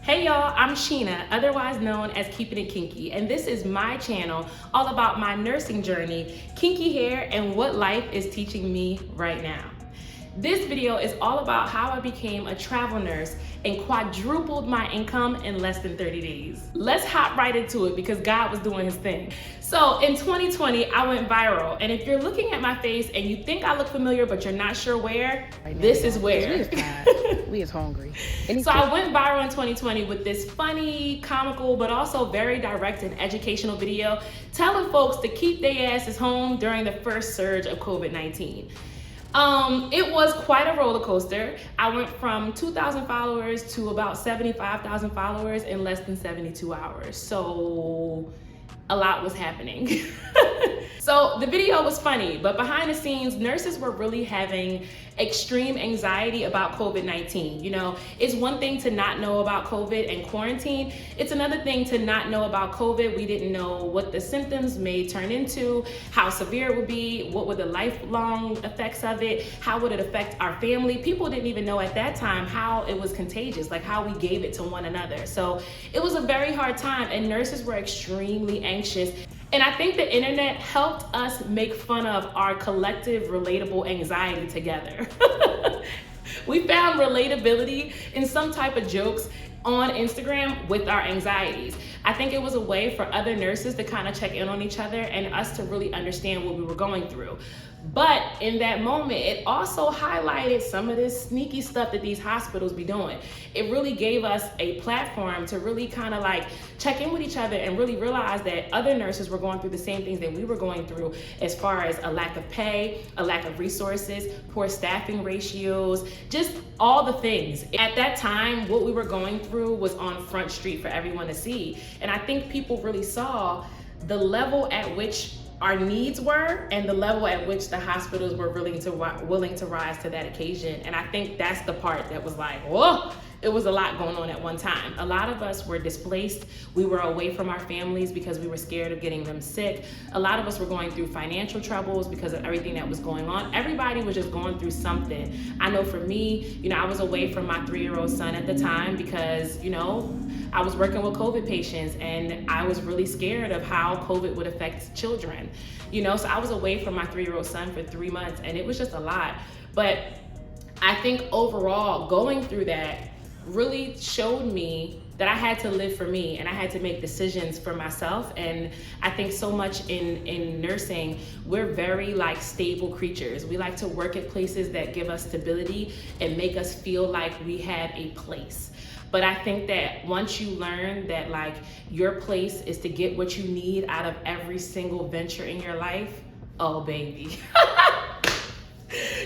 Hey y'all, I'm Sheena, otherwise known as Keeping It Kinky, and this is my channel all about my nursing journey, kinky hair, and what life is teaching me right now. This video is all about how I became a travel nurse and quadrupled my income in less than 30 days. Let's hop right into it because God was doing his thing. So in 2020, I went viral. And if you're looking at my face and you think I look familiar, but you're not sure where, this is where. We is tired. We is hungry. So I went viral in 2020 with this funny, comical, but also very direct and educational video telling folks to keep their asses home during the first surge of COVID-19. It was quite a roller coaster. I went from 2,000 followers to about 75,000 followers in less than 72 hours. So a lot was happening. So the video was funny, but behind the scenes, nurses were really having extreme anxiety about COVID-19. You know, it's one thing to not know about COVID and quarantine. It's another thing to not know about COVID. We didn't know what the symptoms may turn into, how severe it would be, what were the lifelong effects of it, how would it affect our family. People didn't even know at that time how it was contagious, like how we gave it to one another. So it was a very hard time and nurses were extremely anxious. And I think the internet helped us make fun of our collective relatable anxiety together. We found relatability in some type of jokes on Instagram with our anxieties. I think it was a way for other nurses to kind of check in on each other and us to really understand what we were going through. But in that moment, it also highlighted some of this sneaky stuff that these hospitals be doing. It really gave us a platform to really kind of like check in with each other and really realize that other nurses were going through the same things that we were going through as far as a lack of pay, a lack of resources, poor staffing ratios, just all the things. At that time, what we were going through was on Front Street for everyone to see. And I think people really saw the level at which our needs were and the level at which the hospitals were willing to rise to that occasion. And I think that's the part that was like, whoa, it was a lot going on at one time. A lot of us were displaced. We were away from our families because we were scared of getting them sick. A lot of us were going through financial troubles because of everything that was going on. Everybody was just going through something. I know for me, I was away from my 3-year-old son at the time because, I was working with COVID patients and I was really scared of how COVID would affect children. So I was away from my 3-year-old son for 3 months and it was just a lot. But I think overall going through that really showed me that I had to live for me and I had to make decisions for myself. And I think so much in nursing, we're very stable creatures. We like to work at places that give us stability and make us feel like we have a place. But I think that once you learn that your place is to get what you need out of every single venture in your life, oh baby.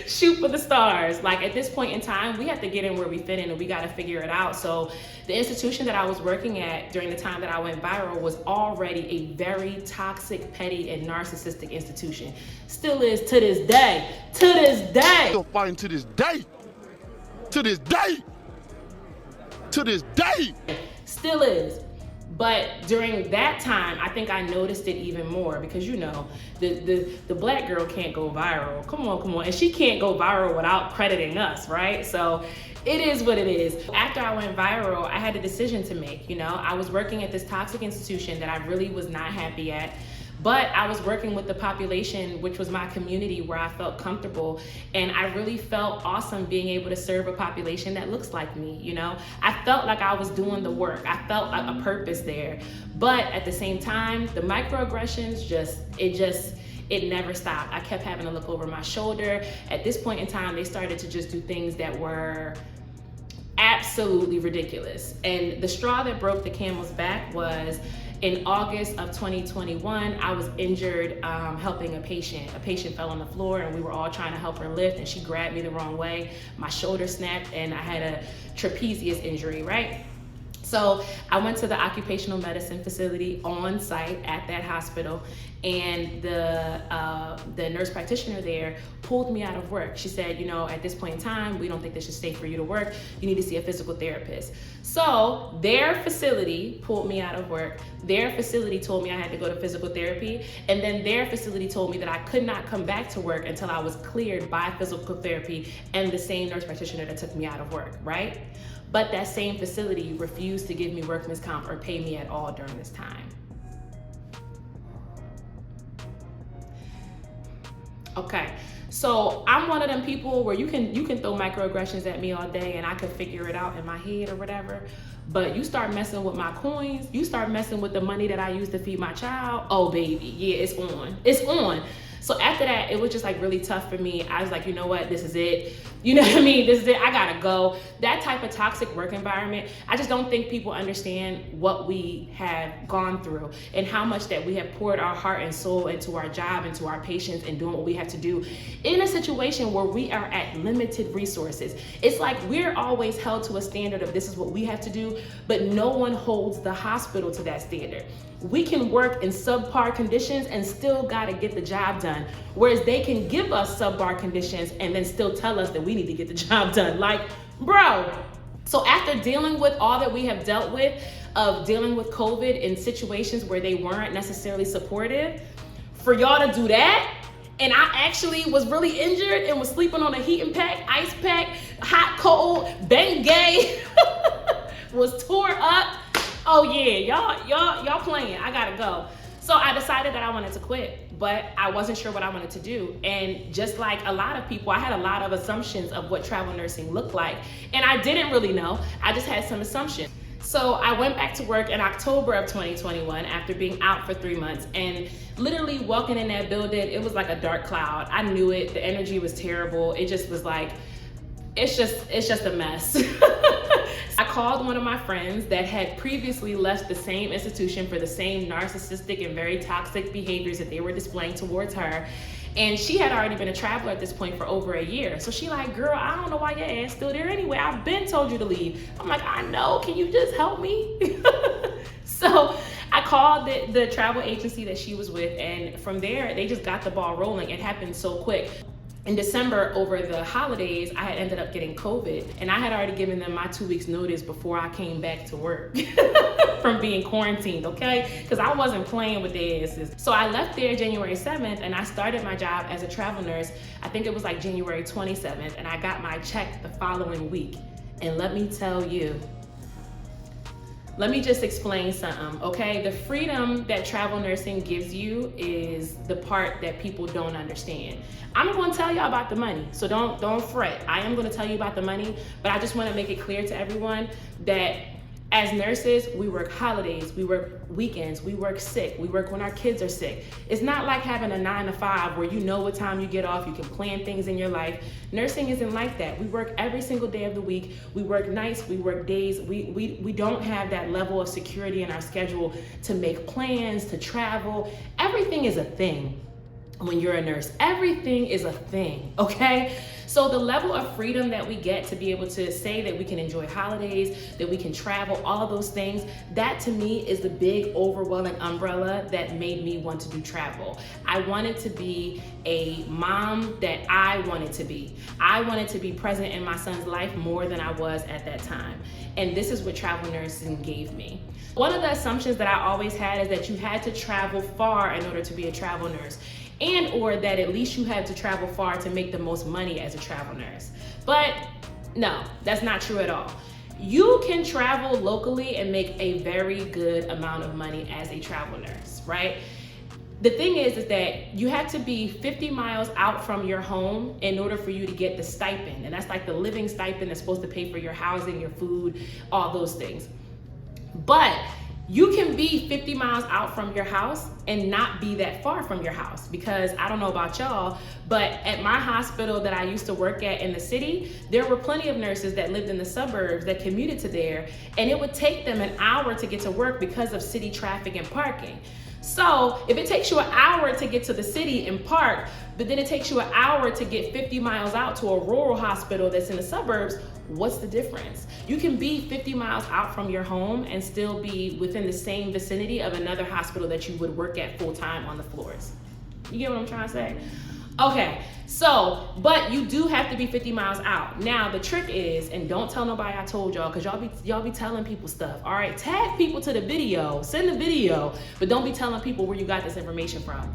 Shoot for the stars. At this point in time, we have to get in where we fit in and we got to figure it out. So the institution that I was working at during the time that I went viral was already a very toxic, petty, and narcissistic institution. Still is to this day. To this day. Still fighting to this day. To this day. To this day. Still is. But during that time, I think I noticed it even more because the black girl can't go viral. Come on. And she can't go viral without crediting us, right? So it is what it is. After I went viral, I had a decision to make. I was working at this toxic institution that I really was not happy at. But I was working with the population, which was my community where I felt comfortable. And I really felt awesome being able to serve a population that looks like me, I felt like I was doing the work. I felt like a purpose there. But at the same time, the microaggressions it never stopped. I kept having to look over my shoulder. At this point in time, they started to just do things that were absolutely ridiculous. And the straw that broke the camel's back was in August of 2021, I was injured helping a patient. A patient fell on the floor and we were all trying to help her lift and she grabbed me the wrong way. My shoulder snapped and I had a trapezius injury, right? So I went to the occupational medicine facility on site at that hospital, and the nurse practitioner there pulled me out of work. She said, at this point in time, we don't think this is safe for you to work. You need to see a physical therapist. So their facility pulled me out of work. Their facility told me I had to go to physical therapy. And then their facility told me that I could not come back to work until I was cleared by physical therapy and the same nurse practitioner that took me out of work, right? but that same facility refused to give me workman's comp or pay me at all during this time. Okay, so I'm one of them people where you can throw microaggressions at me all day and I can figure it out in my head or whatever, but you start messing with my coins, you start messing with the money that I use to feed my child, oh baby, yeah, it's on, it's on. So after that, it was just like really tough for me. I was like, you know what, this is it. You know what I mean? This is it, I gotta go. That type of toxic work environment, I just don't think people understand what we have gone through and how much that we have poured our heart and soul into our job, into our patients, and doing what we have to do in a situation where we are at limited resources. It's like we're always held to a standard of this is what we have to do, but no one holds the hospital to that standard. We can work in subpar conditions and still gotta get the job done. Whereas they can give us subpar conditions and then still tell us that we need to get the job done. Like, bro. So after dealing with all that we have dealt with, of dealing with COVID in situations where they weren't necessarily supportive, for y'all to do that, and I actually was really injured and was sleeping on a heating pack, ice pack, hot, cold, Bengay, was tore up. Oh yeah, y'all playing, I gotta go. So I decided that I wanted to quit, but I wasn't sure what I wanted to do. And just like a lot of people, I had a lot of assumptions of what travel nursing looked like. And I didn't really know, I just had some assumptions. So I went back to work in October of 2021 after being out for 3 months, and literally walking in that building, it was like a dark cloud. I knew it, the energy was terrible. It just was like, it's just a mess. I called one of my friends that had previously left the same institution for the same narcissistic and very toxic behaviors that they were displaying towards her. And she had already been a traveler at this point for over a year. So she like, girl, I don't know why your ass still there anyway. I've been told you to leave. I'm like, I know, can you just help me? So I called the travel agency that she was with, and from there, they just got the ball rolling. It happened so quick. In December, over the holidays, I had ended up getting COVID, and I had already given them my 2 weeks notice before I came back to work from being quarantined, okay? Because I wasn't playing with their asses. So I left there January 7th, and I started my job as a travel nurse. I think it was like January 27th, and I got my check the following week. And let me tell you, let me just explain something, okay? The freedom that travel nursing gives you is the part that people don't understand. I'm gonna tell y'all about the money, so don't fret. I am gonna tell you about the money, but I just wanna make it clear to everyone that as nurses, we work holidays, we work weekends, we work sick, we work when our kids are sick. It's not like having a 9 to 5 where you know what time you get off, you can plan things in your life. Nursing isn't like that. We work every single day of the week. We work nights, we work days. We don't have that level of security in our schedule to make plans, to travel. Everything is a thing when you're a nurse. Everything is a thing, okay? So the level of freedom that we get to be able to say that we can enjoy holidays, that we can travel, all of those things, that to me is the big overwhelming umbrella that made me want to do travel. I wanted to be a mom that I wanted to be. I wanted to be present in my son's life more than I was at that time. And this is what travel nursing gave me. One of the assumptions that I always had is that you had to travel far in order to be a travel nurse, and or that at least you had to travel far to make the most money as a travel nurse. But no, that's not true at all. You can travel locally and make a very good amount of money as a travel nurse, right? The thing is that you have to be 50 miles out from your home in order for you to get the stipend. And that's like the living stipend that's supposed to pay for your housing, your food, all those things. But you can be 50 miles out from your house and not be that far from your house, because I don't know about y'all, but at my hospital that I used to work at in the city, there were plenty of nurses that lived in the suburbs that commuted to there, and it would take them an hour to get to work because of city traffic and parking. So if it takes you an hour to get to the city and park, but then it takes you an hour to get 50 miles out to a rural hospital that's in the suburbs, what's the difference? You can be 50 miles out from your home and still be within the same vicinity of another hospital that you would work at full time on the floors. You get what I'm trying to say? Okay, so, but you do have to be 50 miles out. Now, the trick is, and don't tell nobody I told y'all, because y'all be telling people stuff. All right, tag people to the video, send the video, but don't be telling people where you got this information from.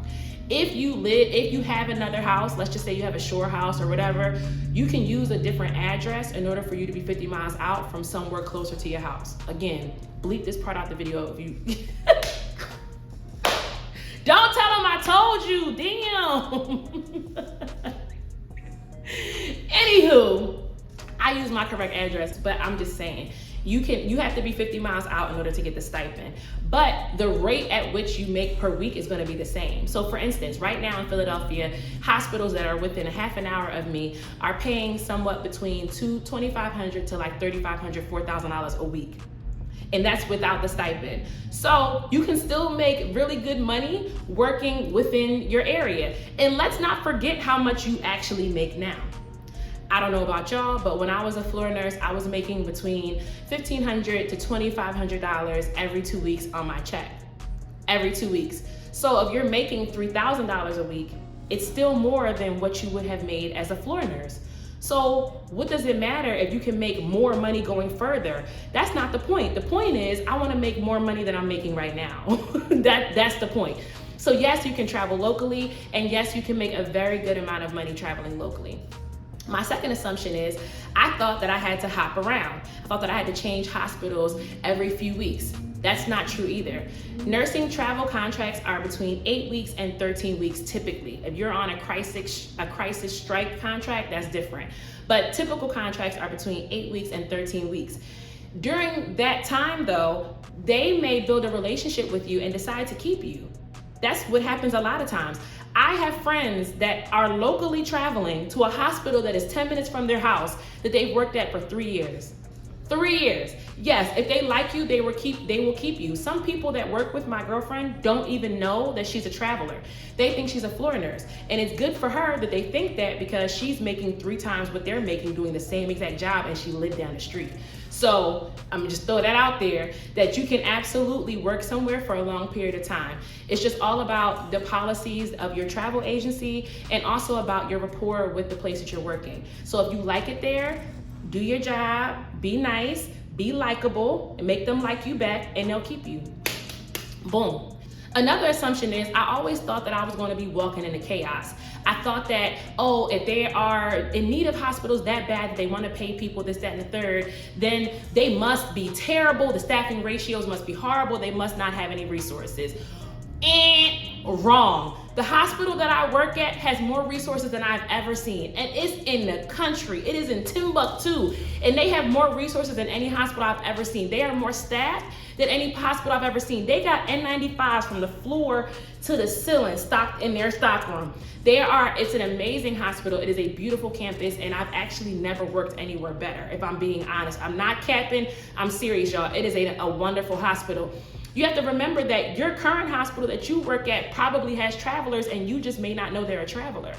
If you have another house, let's just say you have a shore house or whatever, you can use a different address in order for you to be 50 miles out from somewhere closer to your house. Again, bleep this part out the video if you don't tell them I told you, damn. Anywho, I use my correct address, but I'm just saying, you have to be 50 miles out in order to get the stipend. But the rate at which you make per week is going to be the same. So for instance, right now in Philadelphia, hospitals that are within a half an hour of me are paying somewhat between $2,500 to like $3,500, $4,000 a week. And that's without the stipend. So you can still make really good money working within your area. And let's not forget how much you actually make now. I don't know about y'all, but when I was a floor nurse, I was making between $1,500 to $2,500 every 2 weeks on my check. Every 2 weeks. So if you're making $3,000 a week, it's still more than what you would have made as a floor nurse. So what does it matter if you can make more money going further? That's not the point. The point is I want to make more money than I'm making right now. That's the point. So yes, you can travel locally, and yes, you can make a very good amount of money traveling locally. My second assumption is I thought that I had to hop around. I thought that I had to change hospitals every few weeks. That's not true either. Nursing travel contracts are between 8 weeks and 13 weeks typically. If you're on a crisis strike contract, that's different. But typical contracts are between 8 weeks and 13 weeks. During that time though, they may build a relationship with you and decide to keep you. That's what happens a lot of times. I have friends that are locally traveling to a hospital that is 10 minutes from their house that they've worked at for 3 years. 3 years. Yes, if they like you, they will keep you. Some people that work with my girlfriend don't even know that she's a traveler. They think she's a floor nurse. And it's good for her that they think that because she's making 3 times what they're making doing the same exact job and she lived down the street. So I'm gonna just throw that out there that you can absolutely work somewhere for a long period of time. It's just all about the policies of your travel agency and also about your rapport with the place that you're working. So if you like it there, do your job, be nice, be likable, and make them like you back, and they'll keep you. Boom. Another assumption is I always thought that I was going to be walking into chaos. I thought that, oh, if they are in need of hospitals that bad that they want to pay people this, that, and the third, then they must be terrible. The staffing ratios must be horrible. They must not have any resources. And wrong. The hospital that I work at has more resources than I've ever seen. And it's in the country. It is in Timbuktu. And they have more resources than any hospital I've ever seen. They are more staffed than any hospital I've ever seen. They got N95s from the floor to the ceiling stocked in their stock room. It's an amazing hospital. It is a beautiful campus, and I've actually never worked anywhere better, if I'm being honest. I'm not capping, I'm serious, y'all. It is a wonderful hospital. You have to remember that your current hospital that you work at probably has travelers, and you just may not know they're a traveler.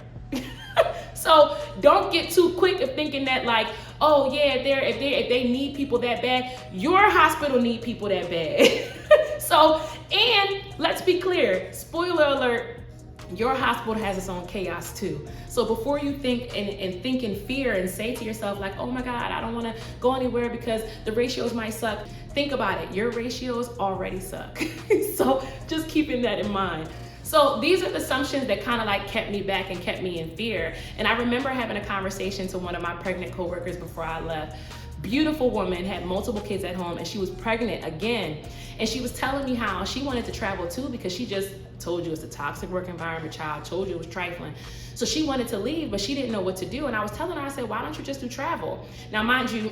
So don't get too quick of thinking that like, oh yeah, if they need people that bad, your hospital need people that bad. So, and let's be clear, spoiler alert, your hospital has its own chaos too. So before you think and think in fear and say to yourself like, oh my God, I don't want to go anywhere because the ratios might suck. Think about it, your ratios already suck. So just keeping that in mind. So these are the assumptions that kind of like kept me back and kept me in fear. And I remember having a conversation to one of my pregnant coworkers before I left. Beautiful woman, had multiple kids at home, and she was pregnant again. And she was telling me how she wanted to travel too because she just told you it's a toxic work environment, child, told you it was trifling. So she wanted to leave, but she didn't know what to do. And I was telling her, I said, why don't you just do travel? Now, mind you,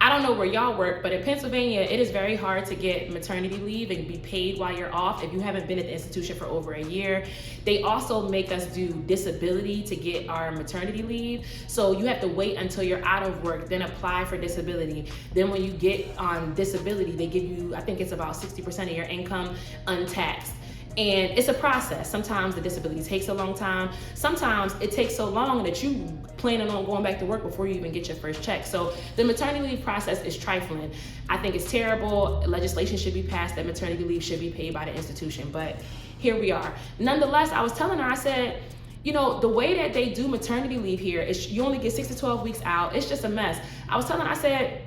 I don't know where y'all work, but in Pennsylvania, it is very hard to get maternity leave and be paid while you're off if you haven't been at the institution for over a year. They also make us do disability to get our maternity leave. So you have to wait until you're out of work, then apply for disability. Then when you get on disability, they give you, I think it's about 60% of your income untaxed. And it's a process. Sometimes the disability takes a long time. Sometimes it takes so long that you planning on going back to work before you even get your first check. So the maternity leave process is trifling. I think it's terrible. Legislation should be passed that maternity leave should be paid by the institution, but here we are. Nonetheless, I was telling her, I said, you know, the way that they do maternity leave here is you only get 6 to 12 weeks out. It's just a mess. I was telling her, I said,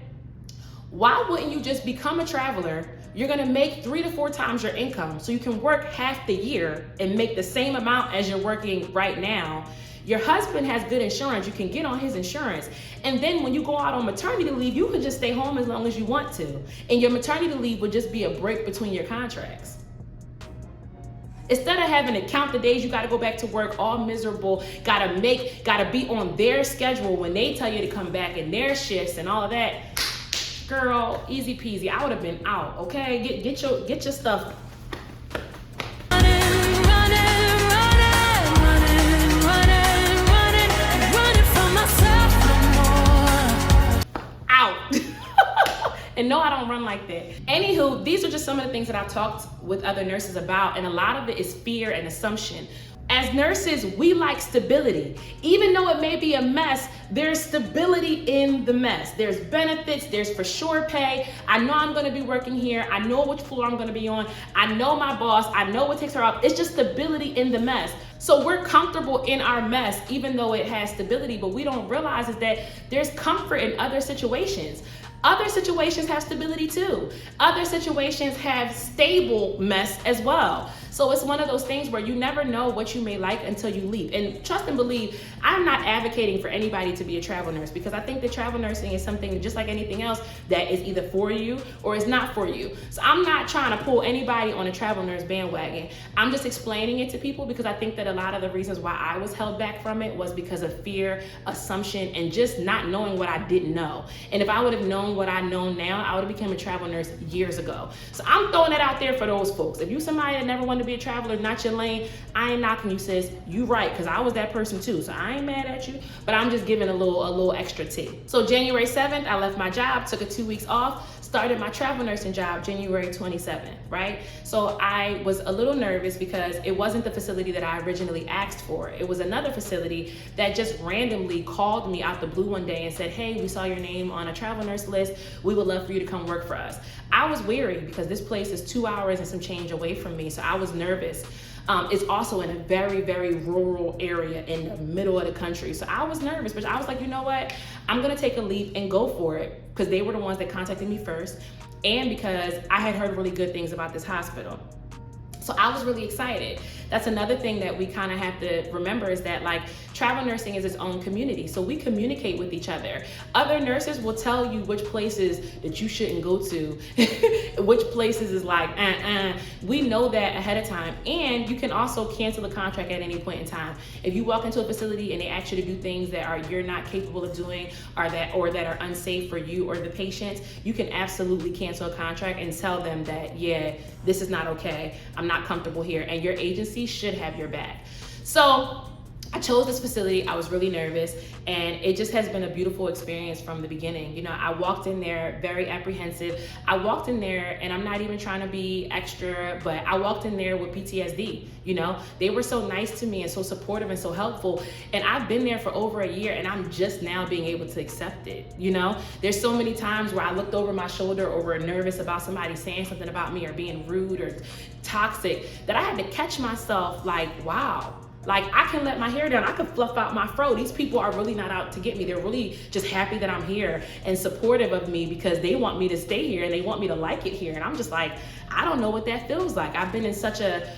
why wouldn't you just become a traveler? you're gonna make 3 to 4 times your income. So you can work half the year and make the same amount as you're working right now. Your husband has good insurance, you can get on his insurance. And then when you go out on maternity leave, you can just stay home as long as you want to. And your maternity leave would just be a break between your contracts. Instead of having to count the days you gotta go back to work all miserable, gotta be on their schedule when they tell you to come back and their shifts and all of that, girl, easy peasy, I would have been out, okay? Get your stuff. And no, I don't run like that. Anywho, these are just some of the things that I've talked with other nurses about, and a lot of it is fear and assumption. As nurses, we like stability. Even though it may be a mess, there's stability in the mess. There's benefits, there's for sure pay. I know I'm gonna be working here. I know which floor I'm gonna be on. I know my boss, I know what takes her off. It's just stability in the mess. So we're comfortable in our mess, even though it has stability, but we don't realize is that there's comfort in other situations. Other situations have stability too. Other situations have stable mess as well. So it's one of those things where you never know what you may like until you leave. And trust and believe, I'm not advocating for anybody to be a travel nurse, because I think that travel nursing is something just like anything else that is either for you or is not for you. So I'm not trying to pull anybody on a travel nurse bandwagon. I'm just explaining it to people because I think that a lot of the reasons why I was held back from it was because of fear, assumption, and just not knowing what I didn't know. And if I would have known what I know now, I would have become a travel nurse years ago. So I'm throwing it out there for those folks. If you somebody that never wanted to be a traveler, not your lane, I ain't knocking you, sis. You right, because I was that person too. So I ain't mad at you, but I'm just giving a little extra tea. So January 7th, I left my job, took a 2 weeks off, started my travel nursing job January 27th, right? So I was a little nervous because it wasn't the facility that I originally asked for. It was another facility that just randomly called me out the blue one day and said, hey, we saw your name on a travel nurse list. We would love for you to come work for us. I was weary because this place is 2 hours and some change away from me, so I was nervous. It's also in a very, very rural area in the middle of the country. So I was nervous, but I was like, you know what? I'm gonna take a leap and go for it, because they were the ones that contacted me first, and because I had heard really good things about this hospital. So I was really excited. That's another thing that we kind of have to remember, is that like travel nursing is its own community. So we communicate with each other. Other nurses will tell you which places that you shouldn't go to, which places is like, We know that ahead of time. And you can also cancel the contract at any point in time. If you walk into a facility and they ask you to do things that you're not capable of doing, or that are unsafe for you or the patients, you can absolutely cancel a contract and tell them that, yeah, this is not okay. I'm not comfortable here, and your agency should have your back. So I chose this facility. I was really nervous, and it just has been a beautiful experience from the beginning. You know, I walked in there very apprehensive. I walked in there, and I'm not even trying to be extra, but I walked in there with PTSD. You know, they were so nice to me and so supportive and so helpful. And I've been there for over a year, and I'm just now being able to accept it. You know, there's so many times where I looked over my shoulder or were nervous about somebody saying something about me or being rude or toxic, that I had to catch myself like, wow. Like, I can let my hair down. I can fluff out my fro. These people are really not out to get me. They're really just happy that I'm here and supportive of me because they want me to stay here and they want me to like it here. And I'm just like, I don't know what that feels like. I've been in such a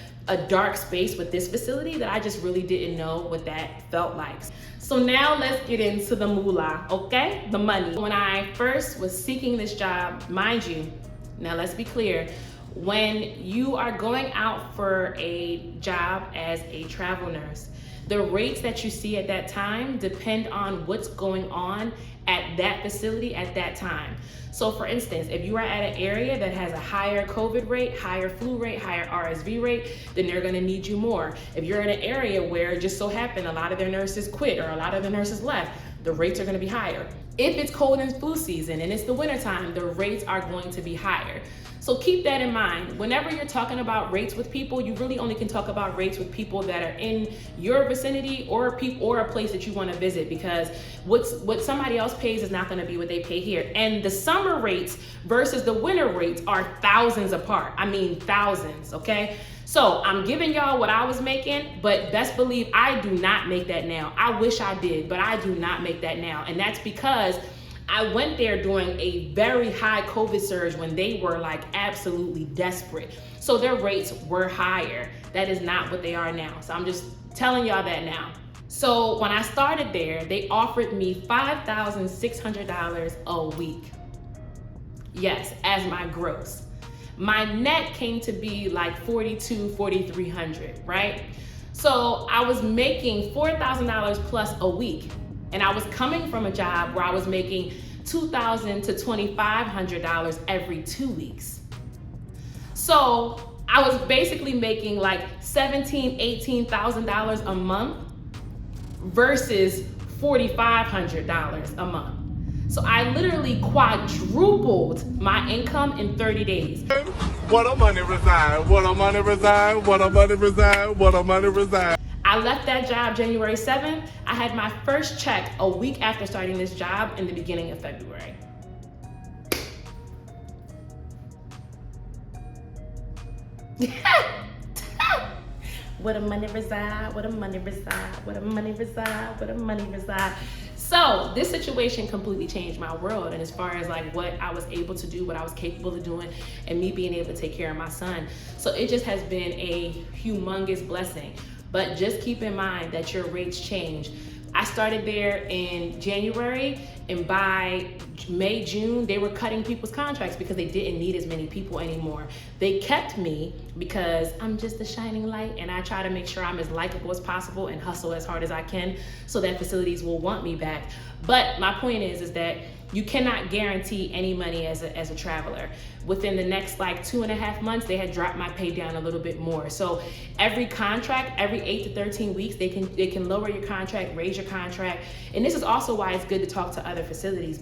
dark space with this facility that I just really didn't know what that felt like. So now let's get into the moolah, okay? The money. When I first was seeking this job, mind you, now let's be clear, when you are going out for a job as a travel nurse, the rates that you see at that time depend on what's going on at that facility at that time. So for instance, if you are at an area that has a higher COVID rate, higher flu rate, higher RSV rate, then they're gonna need you more. If you're in an area where it just so happened a lot of their nurses quit or a lot of the nurses left, the rates are gonna be higher. If it's cold and flu season and it's the wintertime, the rates are going to be higher. So keep that in mind. Whenever you're talking about rates with people, you really only can talk about rates with people that are in your vicinity or a place that you want to visit, because what somebody else pays is not going to be what they pay here. And the summer rates versus the winter rates are thousands apart. I mean thousands, okay? So I'm giving y'all what I was making, but best believe I do not make that now. I wish I did, but I do not make that now. And that's because I went there during a very high COVID surge when they were like absolutely desperate. So their rates were higher. That is not what they are now. So I'm just telling y'all that now. So when I started there, they offered me $5,600 a week. Yes, as my gross. My net came to be like $4,300, right? So I was making $4,000 plus a week. And I was coming from a job where I was making $2,000 to $2,500 every 2 weeks. So I was basically making like $17,000, $18,000 a month versus $4,500 a month. So I literally quadrupled my income in 30 days. What a money reside, what a money reside, what a money reside, what a money reside. I left that job January 7th. I had my first check a week after starting this job in the beginning of February. What a money reside, what a money reside, what a money reside, what a money reside. So this situation completely changed my world, and as far as like what I was able to do, what I was capable of doing, and me being able to take care of my son. So it just has been a humongous blessing. But just keep in mind that your rates change. I started there in January, and by May, June, they were cutting people's contracts because they didn't need as many people anymore. They kept me because I'm just a shining light, and I try to make sure I'm as likable as possible and hustle as hard as I can so that facilities will want me back. But my point is that you cannot guarantee any money as a traveler. Within the next like 2.5 months, they had dropped my pay down a little bit more. So every contract, every 8 to 13 weeks, they can lower your contract, raise your contract. And this is also why it's good to talk to other facilities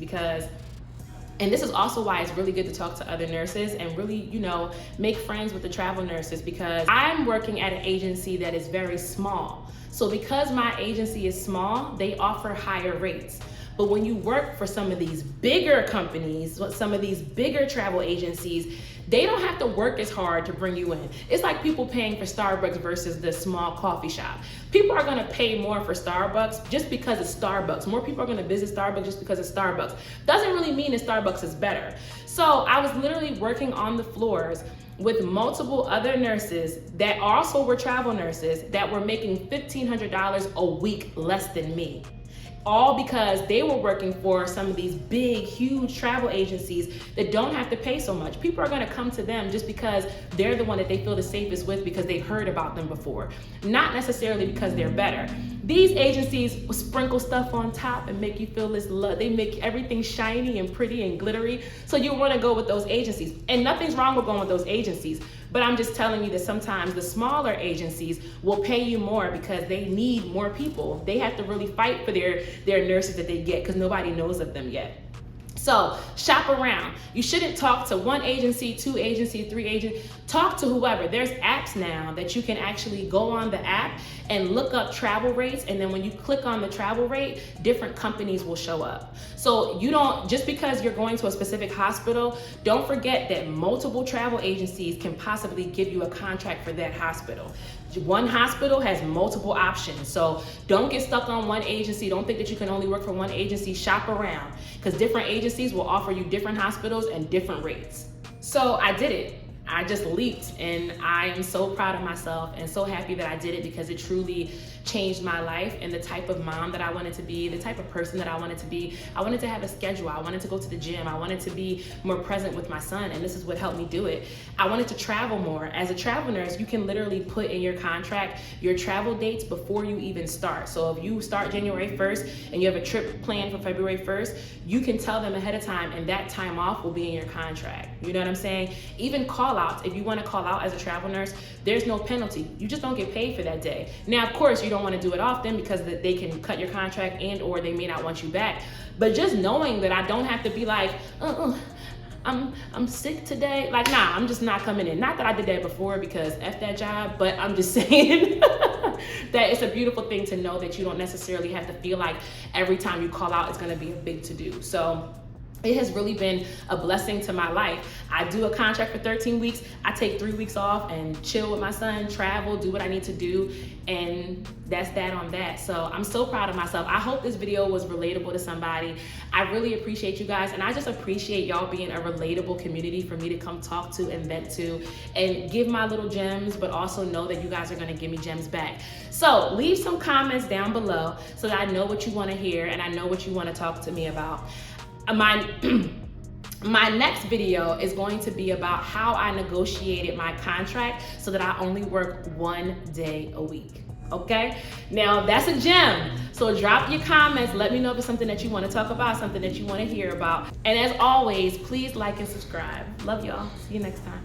and this is also why it's really good to talk to other nurses and really, you know, make friends with the travel nurses, because I'm working at an agency that is very small. So because my agency is small, they offer higher rates. But when you work for some of these bigger companies, some of these bigger travel agencies, they don't have to work as hard to bring you in. It's like people paying for Starbucks versus the small coffee shop. People are gonna pay more for Starbucks just because it's Starbucks. More people are gonna visit Starbucks just because it's Starbucks. Doesn't really mean that Starbucks is better. So I was literally working on the floors with multiple other nurses that also were travel nurses that were making $1,500 a week less than me. All because they were working for some of these big, huge travel agencies that don't have to pay so much. People are gonna come to them just because they're the one that they feel the safest with because they've heard about them before, not necessarily because they're better. These agencies will sprinkle stuff on top and make you feel this love. They make everything shiny and pretty and glittery, so you wanna go with those agencies. And nothing's wrong with going with those agencies. But I'm just telling you that sometimes the smaller agencies will pay you more because they need more people. They have to really fight for their nurses that they get because nobody knows of them yet. So shop around. You shouldn't talk to one agency, 2 agencies, 3 agencies. Talk to whoever. There's apps now that you can actually go on the app and look up travel rates, and then when you click on the travel rate, different companies will show up. So you don't, just because you're going to a specific hospital, don't forget that multiple travel agencies can possibly give you a contract for that hospital. One hospital has multiple options, so don't get stuck on one agency. Don't think that you can only work for one agency. Shop around, because different agencies will offer you different hospitals and different rates. So I did it. I just leaped, and I am so proud of myself and so happy that I did it because it truly changed my life and the type of mom that I wanted to be, the type of person that I wanted to be. I wanted to have a schedule. I wanted to go to the gym. I wanted to be more present with my son, and this is what helped me do it. I wanted to travel more. As a travel nurse, you can literally put in your contract your travel dates before you even start. So if you start January 1st and you have a trip planned for February 1st, you can tell them ahead of time, and that time off will be in your contract. You know what I'm saying? Even call outs. If you want to call out as a travel nurse, there's no penalty. You just don't get paid for that day. Now, of course, you don't want to do it often because they can cut your contract and or they may not want you back. But just knowing that I don't have to be like, I'm sick today. Like, nah, I'm just not coming in. Not that I did that before because F that job, but I'm just saying that it's a beautiful thing to know that you don't necessarily have to feel like every time you call out it's going to be a big to-do. So it has really been a blessing to my life. I do a contract for 13 weeks. I take 3 weeks off and chill with my son, travel, do what I need to do. And that's that on that. So I'm so proud of myself. I hope this video was relatable to somebody. I really appreciate you guys. And I just appreciate y'all being a relatable community for me to come talk to and vent to and give my little gems, but also know that you guys are gonna give me gems back. So leave some comments down below so that I know what you wanna hear and I know what you wanna talk to me about. My next video is going to be about how I negotiated my contract so that I only work 1 day a week. Okay, now that's a gem. So drop your comments, let me know if it's something that you want to talk about, something that you want to hear about. And as always, please like and subscribe. Love y'all. See you next time.